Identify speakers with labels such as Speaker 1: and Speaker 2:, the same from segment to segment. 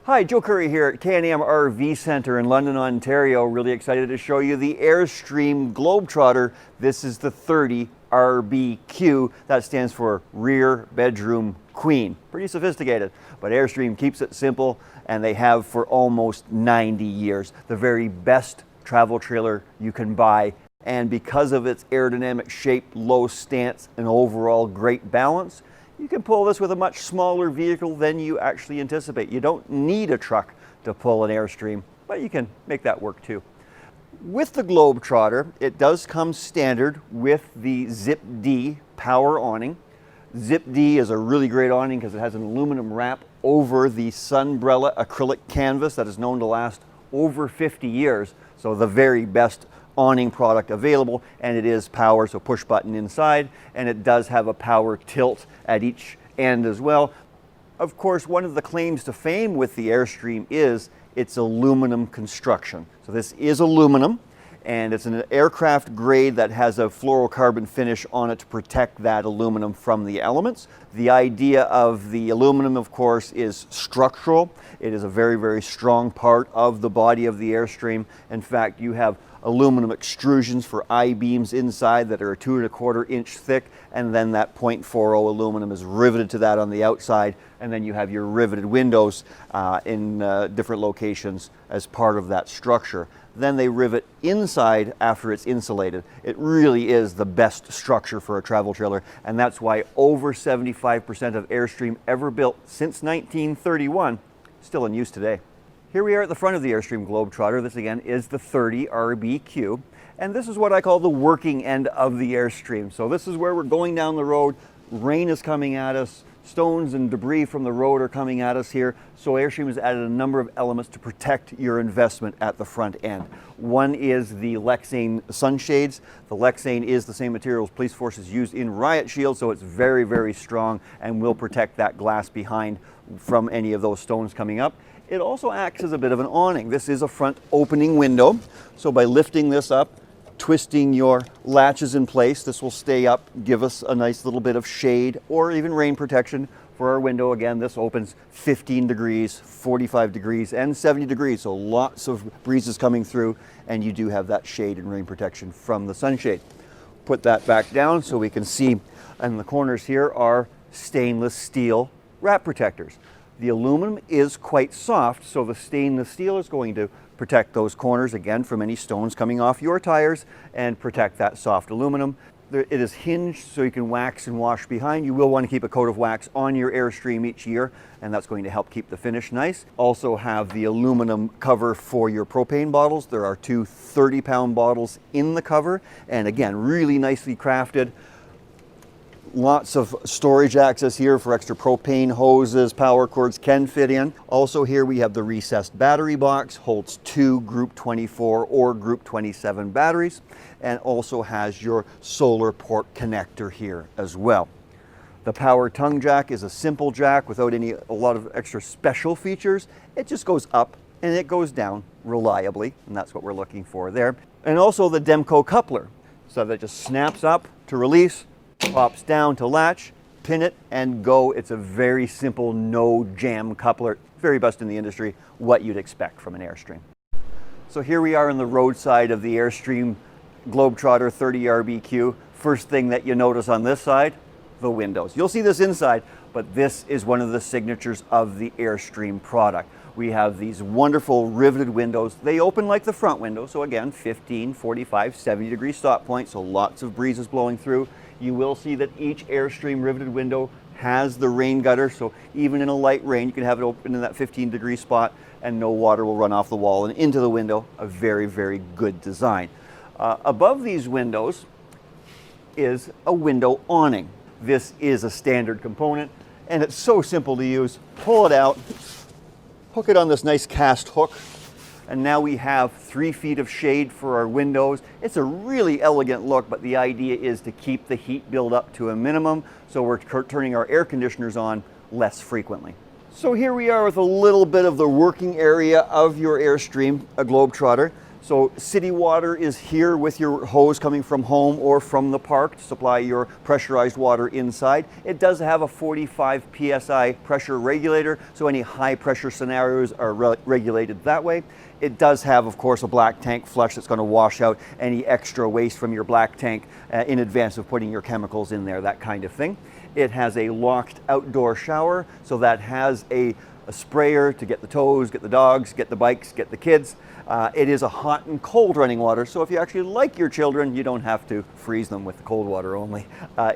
Speaker 1: Hi, Joe Curry here at Can-Am RV Centre in London, Ontario. Really excited to show you the Airstream Globetrotter. This is the 30 RBQ. That stands for Rear Bedroom Queen. Pretty sophisticated, but Airstream keeps it simple, and they have for almost 90 years. The very best travel trailer you can buy. And because of its aerodynamic shape, low stance, and overall great balance, you can pull this with a much smaller vehicle than you actually anticipate. You don't need a truck to pull an Airstream, but you can make that work too. With the Globetrotter, it does come standard with the Zip-D power awning. Zip-D is a really great awning because it has an aluminum wrap over the Sunbrella acrylic canvas that is known to last over 50 years. So the very best awning product available, and it is power, so push button inside, and it does have a power tilt at each end as well. Of course, one of the claims to fame with the Airstream is its aluminum construction. So this is aluminum, and it's an aircraft grade that has a fluorocarbon finish on it to protect that aluminum from the elements. The idea of the aluminum, of course, is structural. It is a very, very strong part of the body of the Airstream. In fact, you have aluminum extrusions for I-beams inside that are 2¼ inch thick, and then that .40 aluminum is riveted to that on the outside, and then you have your riveted windows in different locations as part of that structure. Then they rivet inside after it's insulated. It really is the best structure for a travel trailer, and that's why over 75% of Airstream ever built since 1931 still in use today. Here we are at the front of the Airstream Globetrotter. This again is the 30 RBQ, and this is what I call the working end of the Airstream. So this is where we're going down the road, rain is coming at us, stones and debris from the road are coming at us here. So Airstream has added a number of elements to protect your investment at the front end. One is the Lexane sunshades. The Lexane is the same material as police forces use in Riot Shield, so it's very, very strong and will protect that glass behind from any of those stones coming up. It also acts as a bit of an awning. This is a front opening window, so by lifting this up, twisting your latches in place, this will stay up, give us a nice little bit of shade or even rain protection for our window. Again, this opens 15 degrees, 45 degrees, and 70 degrees, so lots of breezes coming through, and you do have that shade and rain protection from the sunshade. Put that back down so we can see, and the corners here are stainless steel wrap protectors. The aluminum is quite soft, so the stainless steel is going to protect those corners again from any stones coming off your tires and protect that soft aluminum. It is hinged so you can wax and wash behind. You will want to keep a coat of wax on your Airstream each year, and that's going to help keep the finish nice. Also have the aluminum cover for your propane bottles. There are two 30-pound bottles in the cover, and again, really nicely crafted. Lots of storage access here for extra propane hoses, power cords can fit in. Also here we have the recessed battery box, holds two Group 24 or Group 27 batteries, and also has your solar port connector here as well. The power tongue jack is a simple jack without a lot of extra special features. It just goes up and it goes down reliably, and that's what we're looking for there. And also the Demco coupler, so that just snaps up to release, pops down to latch, pin it, and go. It's a very simple, no jam coupler. Very best in the industry, what you'd expect from an Airstream. So here we are on the roadside of the Airstream Globetrotter 30 RBQ. First thing that you notice on this side, the windows. You'll see this inside, but this is one of the signatures of the Airstream product. We have these wonderful riveted windows. They open like the front window, so again, 15, 45, 70 degree stop point, so lots of breezes blowing through. You will see that each Airstream riveted window has the rain gutter, so even in a light rain, you can have it open in that 15 degree spot and no water will run off the wall and into the window. A very, very good design. Above these windows is a window awning. This is a standard component, and it's so simple to use. Pull it out, hook it on this nice cast hook, and now we have 3 feet of shade for our windows. It's a really elegant look, but the idea is to keep the heat build up to a minimum, so we're turning our air conditioners on less frequently. So here we are with a little bit of the working area of your Airstream, a Globetrotter. So city water is here with your hose coming from home or from the park to supply your pressurized water inside. It does have a 45 psi pressure regulator, so any high pressure scenarios are regulated that way. It does have, of course, a black tank flush that's going to wash out any extra waste from your black tank in advance of putting your chemicals in there, that kind of thing. It has a locked outdoor shower, so that has a sprayer to get the toes, get the dogs, get the bikes, get the kids. It is a hot and cold running water, so if you actually like your children, you don't have to freeze them with the cold water only.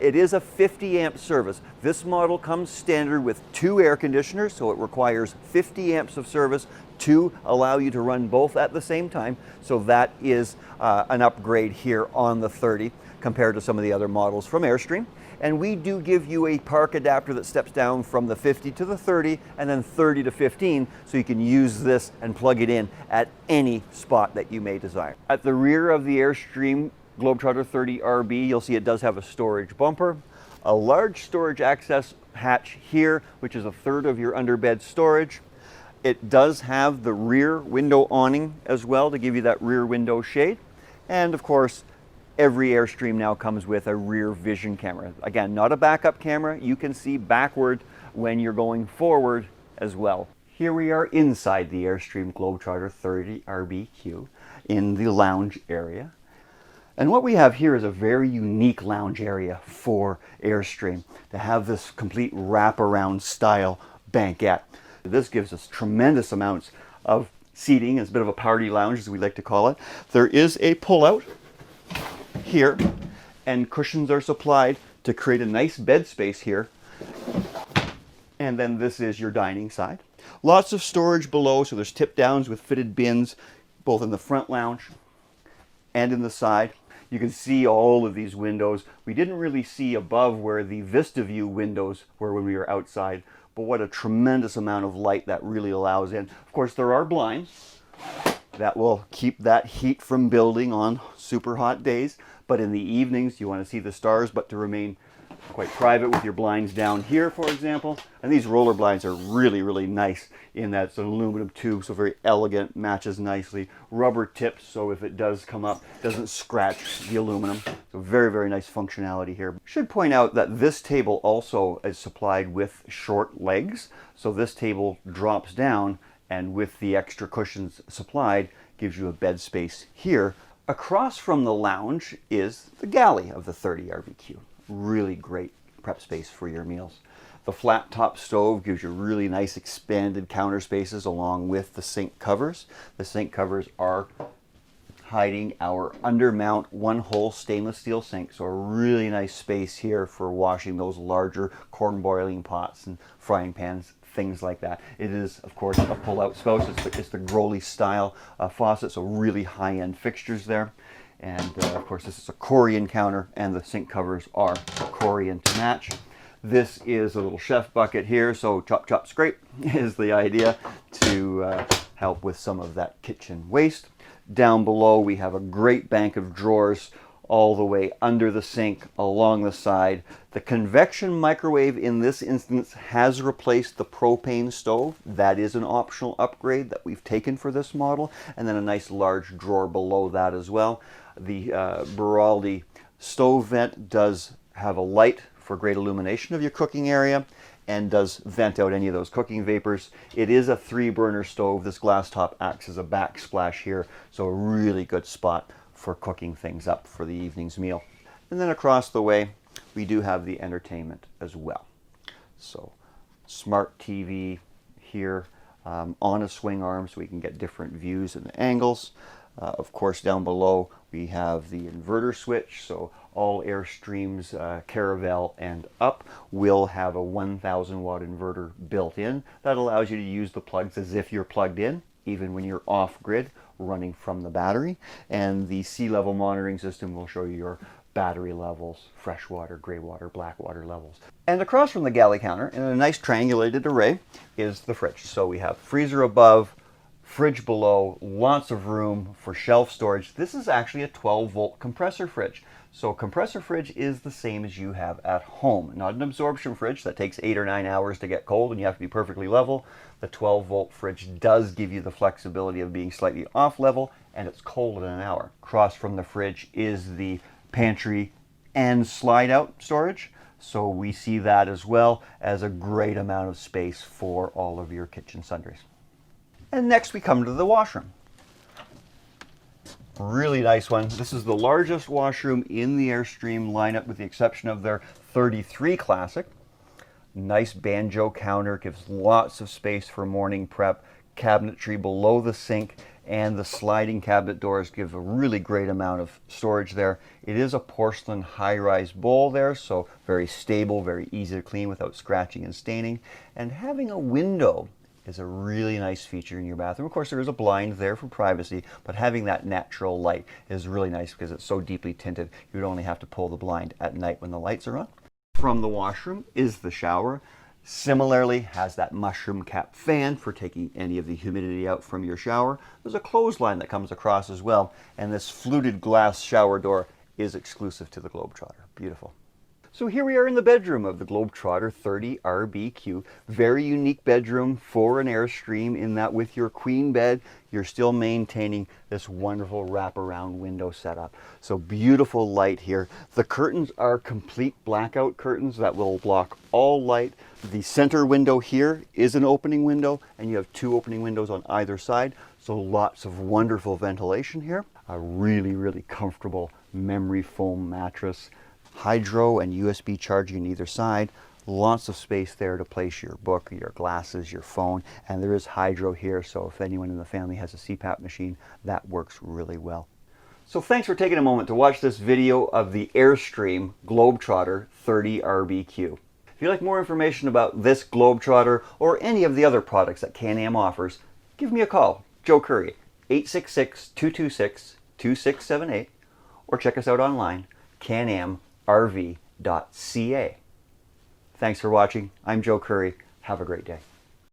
Speaker 1: It is a 50 amp service. This model comes standard with 2 air conditioners, so it requires 50 amps of service to allow you to run both at the same time. So that is an upgrade here on the 30 compared to some of the other models from Airstream. And we do give you a park adapter that steps down from the 50 to the 30 and then 30 to 15, so you can use this and plug it in at any spot that you may desire. At the rear of the Airstream Globetrotter 30 RB, you'll see it does have a storage bumper, a large storage access hatch here, which is 1/3 of your underbed storage. It does have the rear window awning as well to give you that rear window shade. And of course, every Airstream now comes with a rear vision camera. Again, not a backup camera. You can see backward when you're going forward as well. Here we are inside the Airstream Globetrotter 30 RBQ in the lounge area. And what we have here is a very unique lounge area for Airstream, to have this complete wraparound style banquette. This gives us tremendous amounts of seating. It's a bit of a party lounge, as we like to call it. There is a pull-out here, and cushions are supplied to create a nice bed space here. And then this is your dining side. Lots of storage below, so there's tip downs with fitted bins, both in the front lounge and in the side. You can see all of these windows. We didn't really see above where the Vista View windows were when we were outside, but what a tremendous amount of light that really allows in. Of course, there are blinds that will keep that heat from building on super hot days, but in the evenings you want to see the stars, but to remain quite private with your blinds down here, for example. And these roller blinds are really, really nice in that it's an aluminum tube, so very elegant, matches nicely. Rubber tips, so if it does come up, it doesn't scratch the aluminum. So very, very nice functionality here. Should point out that this table also is supplied with short legs. So this table drops down, and with the extra cushions supplied, gives you a bed space here. Across from the lounge is the galley of the 30 RBQ. Really great prep space for your meals. The flat top stove gives you really nice expanded counter spaces along with the sink covers. The sink covers are hiding our undermount one-hole stainless steel sink, so a really nice space here for washing those larger corn boiling pots and frying pans, things like that. It is, of course, a pull-out spout. It's the Groley style faucet, so really high-end fixtures there. And of course, this is a Corian counter, and the sink covers are Corian to match. This is a little chef bucket here, so chop, chop, scrape is the idea to help with some of that kitchen waste. Down below, we have a great bank of drawers all the way under the sink, along the side. The convection microwave in this instance has replaced the propane stove. That is an optional upgrade that we've taken for this model. And then a nice large drawer below that as well. The Beraldi stove vent does have a light for great illumination of your cooking area and does vent out any of those cooking vapors. It is a 3-burner stove. This glass top acts as a backsplash here, so a really good spot for cooking things up for the evening's meal. And then across the way, we do have the entertainment as well. So smart TV here on a swing arm, so we can get different views and angles. Of course, down below we have the inverter switch, so all Airstreams Caravelle and up will have a 1000 watt inverter built in. That allows you to use the plugs as if you're plugged in, even when you're off grid, running from the battery. And the sea level monitoring system will show you your battery levels, freshwater, gray water, black water levels. And across from the galley counter, in a nice triangulated array, is the fridge. So we have freezer above, fridge below, lots of room for shelf storage. This is actually a 12-volt compressor fridge. So a compressor fridge is the same as you have at home. Not an absorption fridge that takes 8 or 9 hours to get cold and you have to be perfectly level. The 12-volt fridge does give you the flexibility of being slightly off level, and it's cold in an hour. Across from the fridge is the pantry and slide out storage. So we see that as well as a great amount of space for all of your kitchen sundries. And next we come to the washroom. Really nice one. This is the largest washroom in the Airstream lineup with the exception of their 33 Classic. Nice banjo counter, gives lots of space for morning prep, cabinetry below the sink, and the sliding cabinet doors give a really great amount of storage there. It is a porcelain high-rise bowl there, so very stable, very easy to clean without scratching and staining. And having a window is a really nice feature in your bathroom. Of course, there is a blind there for privacy, but having that natural light is really nice because it's so deeply tinted, you would only have to pull the blind at night when the lights are on. From the washroom is the shower. Similarly, has that mushroom cap fan for taking any of the humidity out from your shower. There's a clothesline that comes across as well, and this fluted glass shower door is exclusive to the Globetrotter. Beautiful. So here we are in the bedroom of the Globetrotter 30 RBQ. Very unique bedroom for an Airstream in that with your queen bed, you're still maintaining this wonderful wraparound window setup. So beautiful light here. The curtains are complete blackout curtains that will block all light. The center window here is an opening window, and you have 2 opening windows on either side. So lots of wonderful ventilation here. A really comfortable memory foam mattress. Hydro and USB charging on either side. Lots of space there to place your book, your glasses, your phone, and there is hydro here, so if anyone in the family has a CPAP machine, that works really well. So thanks for taking a moment to watch this video of the Airstream Globetrotter 30 RBQ. If you'd like more information about this Globetrotter or any of the other products that Can-Am offers, give me a call, Joe Curry, 866-226-2678, or check us out online, canamrv.ca. Thanks for watching. I'm Joe Curry. Have a great day.